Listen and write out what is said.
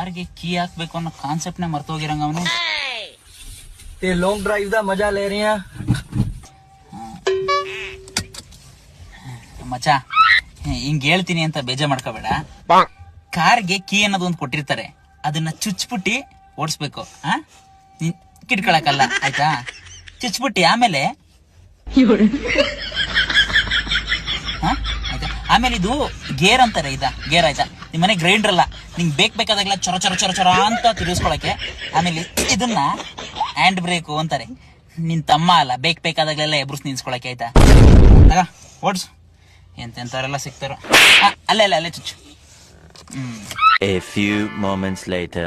ಕಾರ್ಗೆ key ಹಾಕ್ಬೇಕು ಅನ್ನೋ concept ನೇ ಮರ್ತೋಗಿರಂಗ ಅವನು. लॉन्ग ड्राइव दा मजा ले रहे हैं ಮಚ. ಹಿಂಗ್ ಹೇಳ್ತೀನಿ ಅಂತ ಬೇಜಾರ್ ಮಾಡ್ಕೋಬೇಡ. ಕಾರ್ಗೆ ಕೀ ಅನ್ನೋದು ಒಂದು ಕೊಟ್ಟಿರ್ತಾರೆ, ಅದನ್ನ ಚುಚ್ಬಿಟ್ಟಿ ಓಡಿಸ್ಬೇಕು. ಕಿಟ್ಕೊಳಕಲ್ಲ ಆಯ್ತಾ? ಚುಚ್ಬಿಟ್ಟಿ ಆಮೇಲೆ ಆಮೇಲೆ ಇದು ಗೇರ್ ಅಂತಾರೆ. ಗೇರ್ ಆಯ್ತಾ? ನಿಮ್ ಮನೆ ಗ್ರೈಂಡರ್ ಅಲ್ಲ, ನಿಂಗ್ ಬೇಕಾದಾಗಲ್ಲ ಚೊರ ಚೊರ ಚೊರ ಚೊರ ಅಂತ ತಿರುಗಿಸ್ಕೊಳಕ್ಕೆ. ಆಮೇಲೆ ಇದನ್ನ ಹ್ಯಾಂಡ್ ಬ್ರೇಕು ಅಂತಾರೆ. ನಿನ್ ತಮ್ಮ ಅಲ್ಲ, ಬೇಕಾದಾಗಲೆಲ್ಲ ಎಬ್ರುಸ್ ನಿನ್ಸ್ಕೊಳಕ್ಕೆ. ಆಯ್ತಾ? ಓಡ್ಸು. ಎಂತೆಂತವರೆಲ್ಲ ಸಿಗ್ತಾರೋ. ಅಲ್ಲೇ ಚುಚ್ಚು. A few moments later.